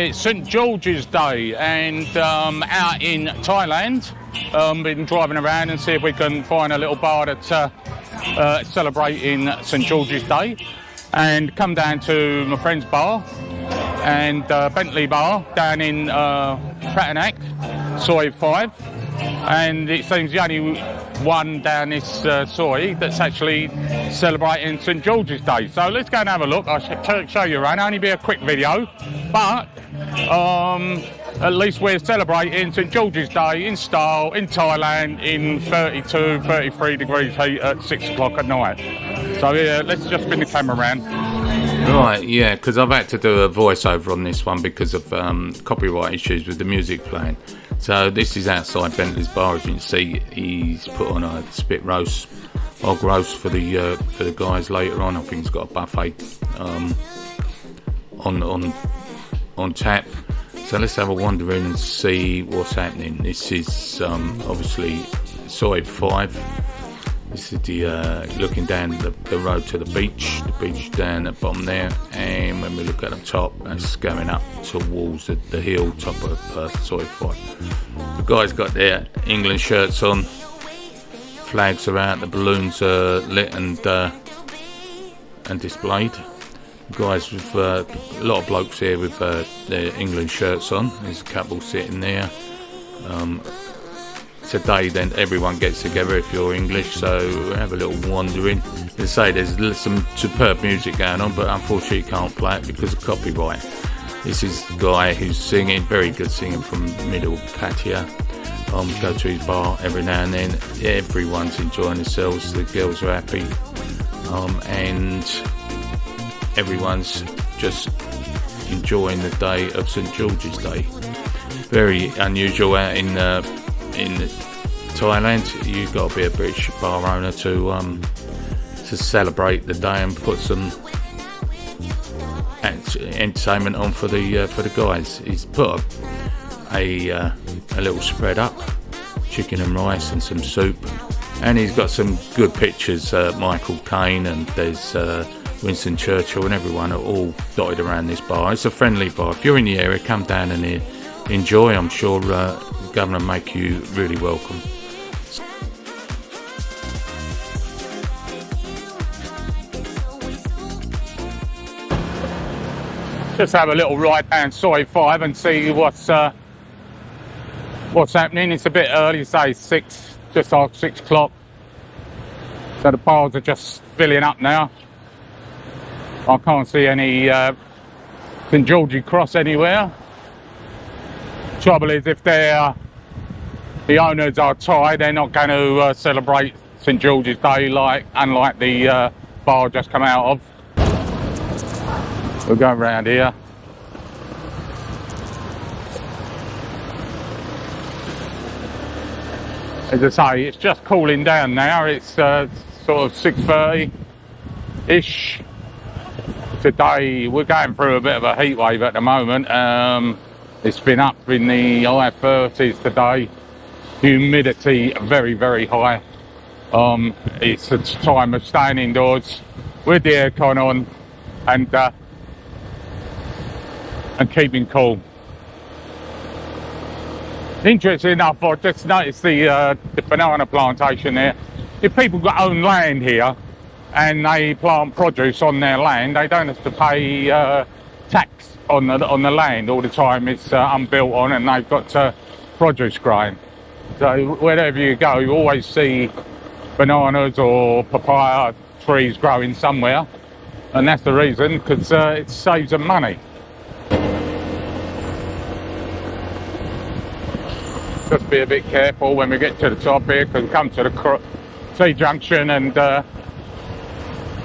It's St George's Day, and out in Thailand, been driving around and see if we can find a little bar that's celebrating St George's Day, and come down to my friend's bar and Bentley Bar down in Pratanak, Soy 5, and it seems the only one down this soy that's actually celebrating St George's Day. So let's go and have a look. I'll show you around. Only be a quick video, but at least we're celebrating St George's Day in style in Thailand in 32, 33 degrees heat at 6 o'clock at night. So yeah, let's just spin the camera around. Right, yeah, because I've had to do a voiceover on this one because of copyright issues with the music playing. So this is outside Bentley's bar. As you can see, he's put on a spit roast, hog roast for the guys later on. I think he's got a buffet on tap. So let's have a wander in and see what's happening. This is obviously Soy 5. This is the looking down the road to the beach down at the bottom there, and when we look at the top, it's going up towards the hill top of Soy 5. The guys got their England shirts on, flags are out, the balloons are lit and displayed. The guys with a lot of blokes here with their England shirts on. There's a couple sitting there. Today then everyone gets together if you're English, so have a little wander in. As I say, there's some superb music going on, but unfortunately you can't play it because of copyright. This is the guy who's singing, very good singing from Middle Pattaya. Go to his bar every now and then. Everyone's enjoying themselves, the girls are happy, and everyone's just enjoying the day of St George's Day. Very unusual out in Thailand. You've got to be a British bar owner to celebrate the day and put some entertainment on for the guys. He's put a little spread up, chicken and rice and some soup, and he's got some good pictures. Michael Caine and there's Winston Churchill and everyone are all dotted around this bar. It's a friendly bar. If you're in the area, come down and enjoy. I'm sure the governor make you really welcome. Just have a little ride down Soy 5 and see what's happening. It's a bit early, say 6, just after 6 o'clock. So the bars are just filling up now. I can't see any St George's Cross anywhere. Trouble is, if the owners are Thai, they're not going to celebrate St George's Day unlike the bar just come out of. We'll go around here. As I say, it's just cooling down now. It's sort of 6:30-ish. Today we're going through a bit of a heat wave at the moment. It's been up in the high 30s today. Humidity very, very high. It's a time of staying indoors with the aircon on and keeping cool. Interesting enough, I just noticed the banana plantation there. If people own land here and they plant produce on their land, they don't have to pay tax on the land all the time. It's unbuilt on, and they've got produce growing. So wherever you go, you always see bananas or papaya trees growing somewhere, and that's the reason, because it saves them money. Just be a bit careful when we get to the top here, because we come to the T-junction and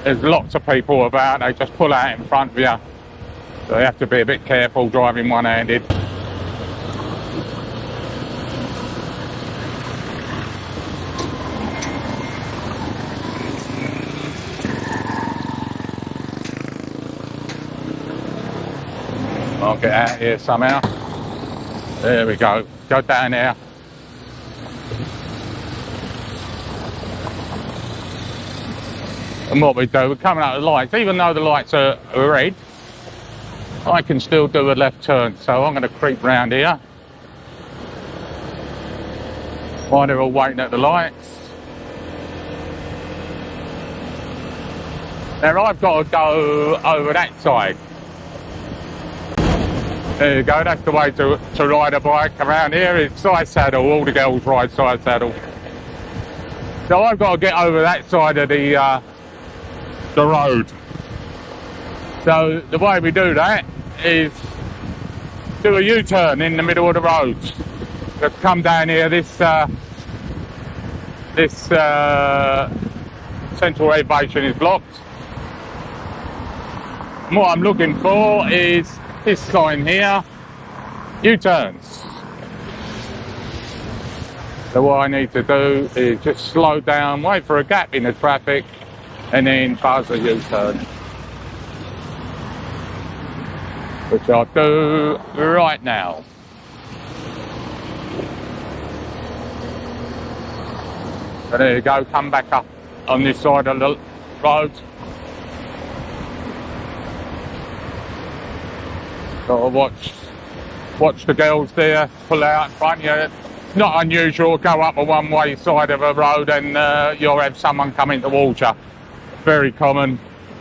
there's lots of people about. They just pull out in front of you, so you have to be a bit careful driving one-handed. I'll get out here somehow. There we go. Go down there. And what we do, we're coming out of the lights. Even though the lights are red, I can still do a left turn, so I'm going to creep round here while they're all waiting at the lights. Now I've got to go over that side. There you go, that's the way to ride a bike around here. It's side saddle, all the girls ride side saddle. So I've got to get over that side of the road. So the way we do that is do a U-turn in the middle of the road. Just come down here, this central elevation is blocked. And what I'm looking for is this sign here, U-turns. So what I need to do is just slow down, wait for a gap in the traffic, and then buzz a U-turn. Which I'll do right now. So there you go, come back up on this side of the road. Got to watch the girls there pull out in front of you. It's not unusual to go up a one-way side of a road and you'll have someone coming towards you. Very common.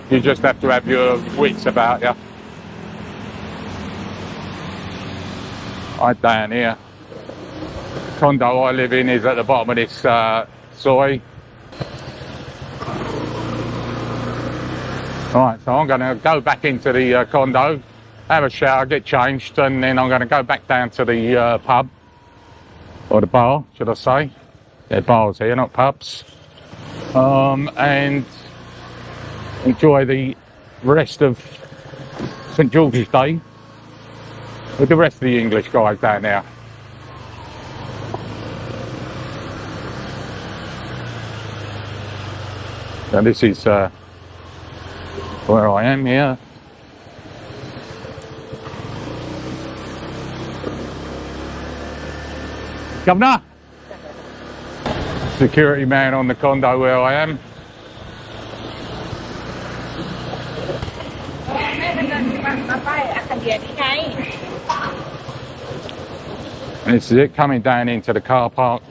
You just have to have your wits about you. Right down here. The condo I live in is at the bottom of this soy. Right, so I'm going to go back into the condo, have a shower, get changed, and then I'm going to go back down to the pub, or the bar, should I say. They're bars here, not pubs. And enjoy the rest of St George's Day with the rest of the English guys down there. So this is where I am here. Governor! Security man on the condo where I am. And this is it, coming down into the car park.